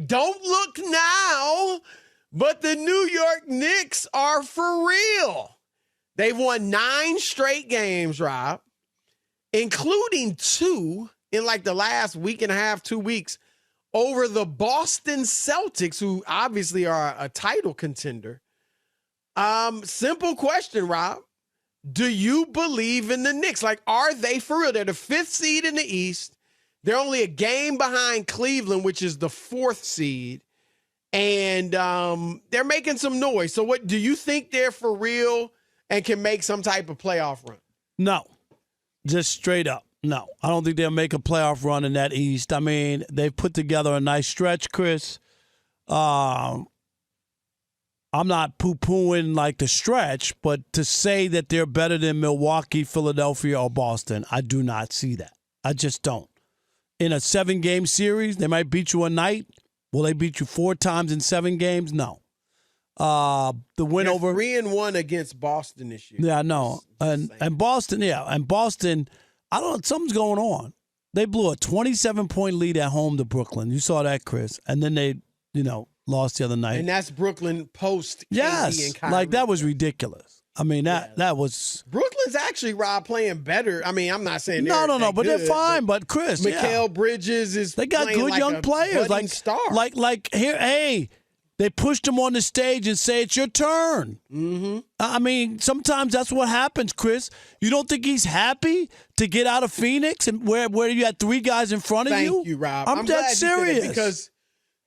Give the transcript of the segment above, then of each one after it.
don't look now, but the New York Knicks are for real. They've won 9 straight games, Rob, including 2 in like the last week and a half, 2 weeks, over the Boston Celtics, who obviously are a title contender. Simple question, Rob. Do you believe in the Knicks? Like, are they for real? They're the 5th seed in the East. They're only a game behind Cleveland, which is the 4th seed. And they're making some noise. So what do you think they're for real and can make some type of playoff run? No. Just straight up. No. I don't think they'll make a playoff run in that East. I mean, they've put together a nice stretch, Chris. I'm not poo-pooing like the stretch, but to say that they're better than Milwaukee, Philadelphia, or Boston, I do not see that. I just don't. In a 7-game series, they might beat you a night. Will they beat you 4 times in 7 games? No. The win over 3-1 against Boston this year. Yeah, I know. And Boston, and Boston, I don't know, something's going on. They blew a 27-point lead at home to Brooklyn. You saw that, Chris. And then they, lost the other night. And that's Brooklyn post KD yes, and Kyrie. like that was ridiculous. I mean, that was... Brooklyn's actually, Rob, playing better. I mean, I'm not saying No, but good, they're fine. But Chris, Mikal Bridges is they got good like young players. Like star. Like here, hey, they pushed him on the stage and say, it's your turn. Mm-hmm. I mean, sometimes that's what happens, Chris. You don't think he's happy to get out of Phoenix and where you had 3 guys in front of you? Thank you, Rob. I'm dead serious. Because,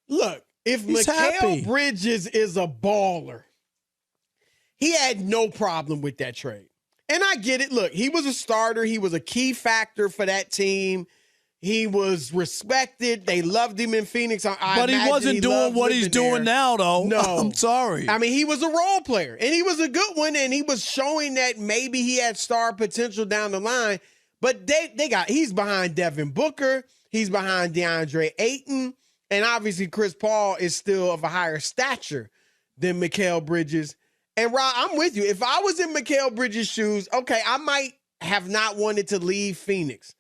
look, if He's Mikal happy. Bridges is a baller, he had no problem with that trade. And I get it. Look, he was a starter. He was a key factor for that team. He was respected. They loved him in Phoenix. But he wasn't doing what he's doing now, though. No. I'm sorry. I mean, he was a role player, and he was a good one, and he was showing that maybe he had star potential down the line. But he's behind Devin Booker. He's behind DeAndre Ayton. And obviously, Chris Paul is still of a higher stature than Mikal Bridges. And, Rob, I'm with you. If I was in Mikal Bridges' shoes, okay, I might have not wanted to leave Phoenix.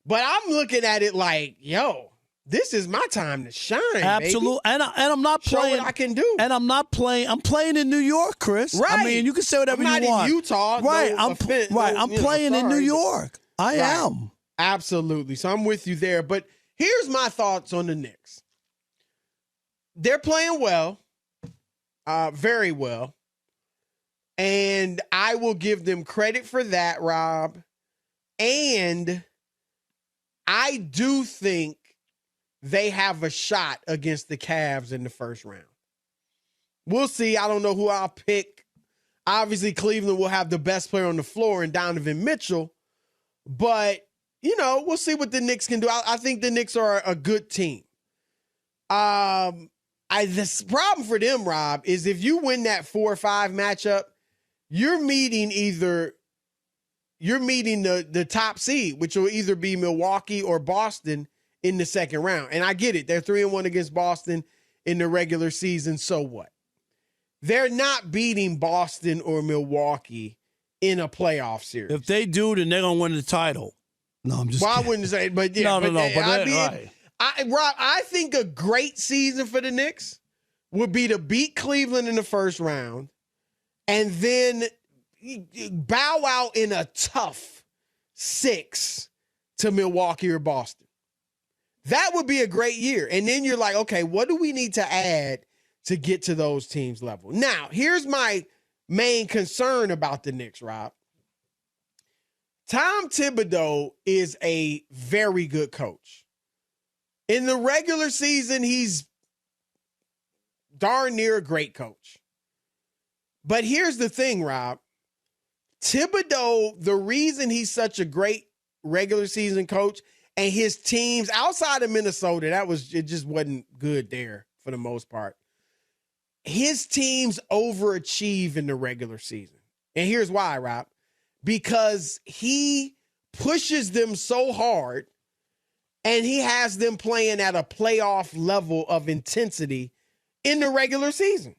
But I'm looking at it like, yo, this is my time to shine, Absolutely. baby. And I'm not playing. Show what I can do. And I'm not playing. I'm playing in New York, Chris. Right. I mean, you can say whatever I'm you not want. in Utah. Right. No offense, I'm playing in New York. I am. Absolutely. So I'm with you there. But here's my thoughts on the Knicks. They're playing well, very well. And I will give them credit for that, Rob. And I do think they have a shot against the Cavs in the first round. We'll see. I don't know who I'll pick. Obviously, Cleveland will have the best player on the floor in Donovan Mitchell. But, we'll see what the Knicks can do. I think the Knicks are a good team. This problem for them, Rob, is if you win that 4-5 matchup, you're meeting the top seed, which will either be Milwaukee or Boston in the second round. And I get it. They're 3-1 against Boston in the regular season. So what? They're not beating Boston or Milwaukee in a playoff series. If they do, then they're going to win the title. No, I'm just kidding. I wouldn't say, but yeah. No. Rob, I think a great season for the Knicks would be to beat Cleveland in the first round and then bow out in a tough 6 to Milwaukee or Boston. That would be a great year. And then you're like, okay, what do we need to add to get to those teams' level? Now, here's my main concern about the Knicks, Rob. Tom Thibodeau is a very good coach. In the regular season, he's darn near a great coach. But here's the thing, Rob. Thibodeau, the reason he's such a great regular season coach and his teams outside of Minnesota, it just wasn't good there for the most part. His teams overachieve in the regular season. And here's why, Rob. Because he pushes them so hard and he has them playing at a playoff level of intensity in the regular season.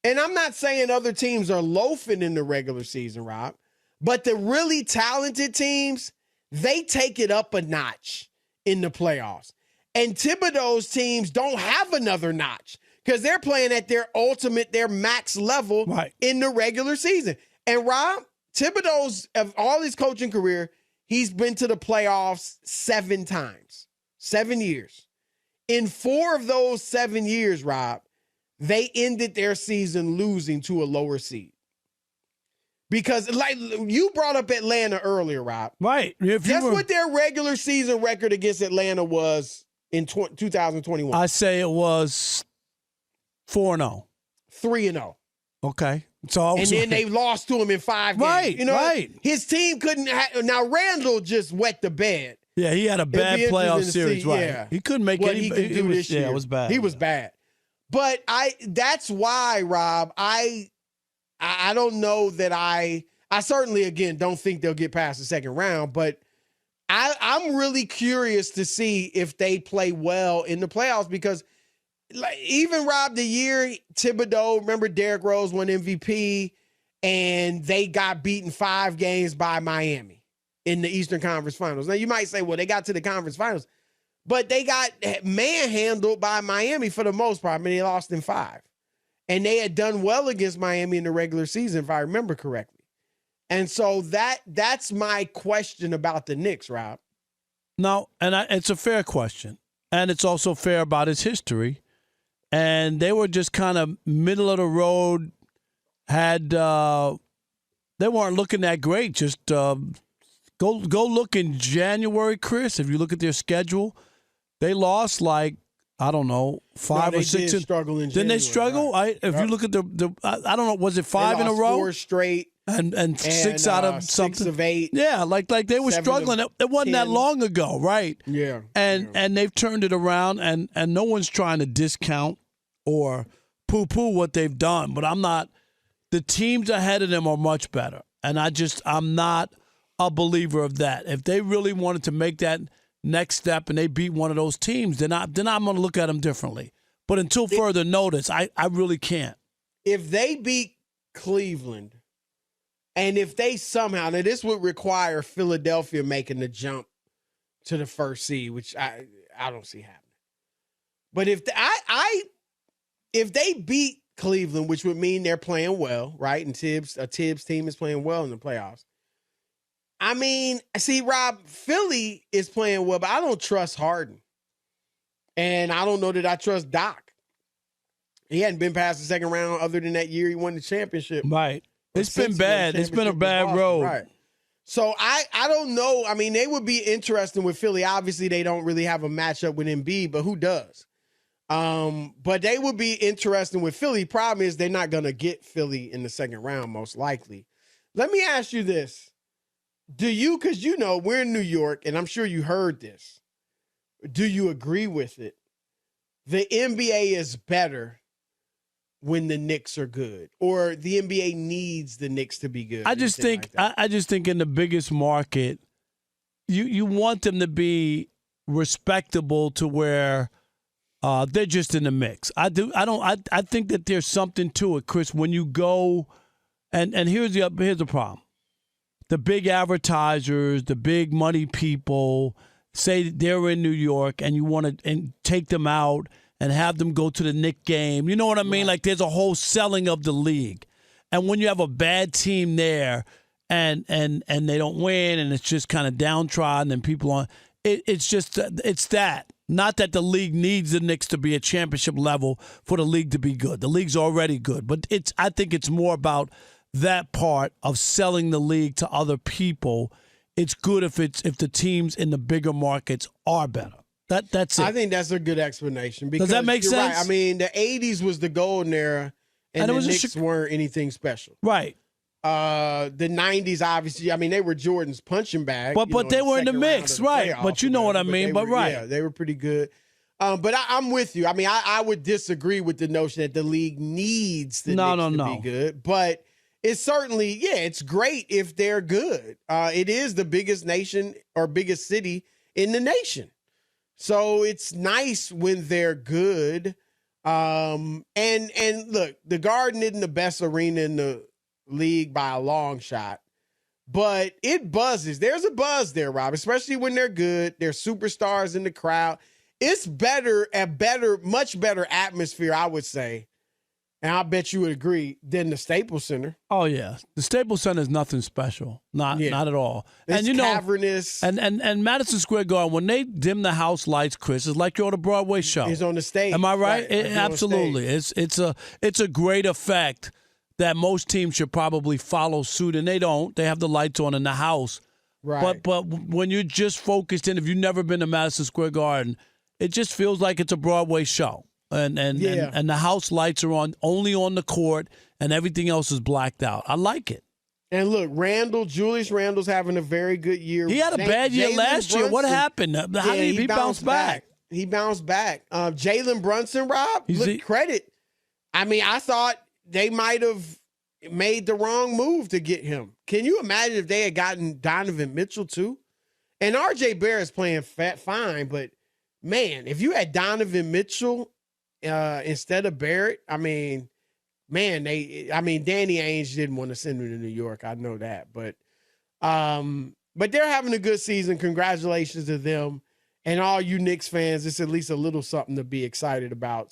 And I'm not saying other teams are loafing in the regular season, Rob, but the really talented teams, they take it up a notch in the playoffs. And Thibodeau's teams don't have another notch because they're playing at their max level in the regular season. And Rob, Thibodeau's, of all his coaching career, he's been to the playoffs 7 times, 7 years. In 4 of those 7 years, Rob, they ended their season losing to a lower seed. Because, like, you brought up Atlanta earlier, Rob. Right. Guess what their regular season record against Atlanta was in 2021? I say it was 4-0. 3-0. Okay. So and then they lost to him in 5 games. Right, you know, right. His team couldn't now Randall just wet the bed. Yeah, he had a bad playoff series, right? Yeah, he couldn't make what he could do this year. Yeah, it was bad. He was bad. But that's why, Rob, I don't know that I certainly, again, don't think they'll get past the second round, but I'm really curious to see if they play well in the playoffs because like, even, Rob, the year Thibodeau, remember Derrick Rose won MVP and they got beaten 5 games by Miami in the Eastern Conference Finals. Now, you might say, well, they got to the conference finals, but they got manhandled by Miami for the most part. I mean, they lost in 5. And they had done well against Miami in the regular season, if I remember correctly. And so that's my question about the Knicks, Rob. No, and it's a fair question. And it's also fair about his history. And they were just kind of middle of the road, they weren't looking that great. Just go look in January, Chris. If you look at their schedule, they lost like, I don't know, 5 or 6. Struggle in January. Didn't they struggle? Right. If you look at I don't know, was it 5 in a row? 4 straight. And 6 out of something. 6 of 8. Yeah, like they were struggling. It wasn't 10. that long ago, right? Yeah. And they've turned it around, and no one's trying to discount or poo-poo what they've done. But I'm not. The teams ahead of them are much better, and I'm not a believer of that. If they really wanted to make that next step and they beat one of those teams, then I'm going to look at them differently. But until further notice, I really can't. If they beat Cleveland, and if they somehow, now this would require Philadelphia making the jump to the first seed, which I don't see happening. But if they beat Cleveland, which would mean they're playing well, right? And a Tibbs team is playing well in the playoffs. I mean, see, Rob, Philly is playing well, but I don't trust Harden. And I don't know that I trust Doc. He hadn't been past the second round other than that year he won the championship. Right. It's been bad. It's been a bad road. Right. So I don't know. I mean, they would be interesting with Philly. Obviously, they don't really have a matchup with Embiid, but who does? But they would be interesting with Philly. Problem is they're not going to get Philly in the second round, most likely. Let me ask you this. Do you, because you know we're in New York, and I'm sure you heard this. Do you agree with it? The NBA is better when the Knicks are good, or the NBA needs the Knicks to be good. I just think in the biggest market, you want them to be respectable to where they're just in the mix. I think that there's something to it, Chris. When you go, and here's the problem. The big advertisers, the big money people say they're in New York, and you want to take them out and have them go to the Knicks game. You know what I mean? Right. Like there's a whole selling of the league. And when you have a bad team there and they don't win and it's just kind of downtrodden and people on it's that. Not that the league needs the Knicks to be a championship level for the league to be good. The league's already good. But I think it's more about that part of selling the league to other people. It's good if the teams in the bigger markets are better. That's it. I think that's a good explanation. Because does that make sense? Right. I mean, the 80s was the golden era, and the Knicks weren't anything special. Right. The 90s, obviously, I mean, they were Jordan's punching bag. But they were in the mix, right. But you know what I mean, right. Yeah, they were pretty good. But I'm with you. I mean, I would disagree with the notion that the league needs the Knicks to be good. But it's certainly, it's great if they're good. It is the biggest nation or biggest city in the nation. So it's nice when they're good. And look, the Garden isn't the best arena in the league by a long shot, but it buzzes. There's a buzz there, Rob, especially when they're good. They're superstars in the crowd. it's much better atmosphere, I would say. And I bet you would agree, than the Staples Center. Oh yeah, the Staples Center is nothing special, not at all. It's cavernous. And Madison Square Garden, when they dim the house lights, Chris, it's like you're on a Broadway show. It's on the stage. Am I right? Absolutely. It's a great effect that most teams should probably follow suit, and they don't. They have the lights on in the house. Right. But when you're just focused in, if you've never been to Madison Square Garden, it just feels like it's a Broadway show. And the house lights are only on the court, and everything else is blacked out. I like it. And look, Julius Randle's having a very good year. He had a bad year last year. What happened? How did he bounce back? He bounced back. Jalen Brunson, Rob, credit. I mean, I thought they might have made the wrong move to get him. Can you imagine if they had gotten Donovan Mitchell too? And R.J. Barrett's playing fine, but man, if you had Donovan Mitchell instead of Barrett, I mean, Danny Ainge didn't want to send him to New York. I know that, but they're having a good season. Congratulations to them and all you Knicks fans. It's at least a little something to be excited about.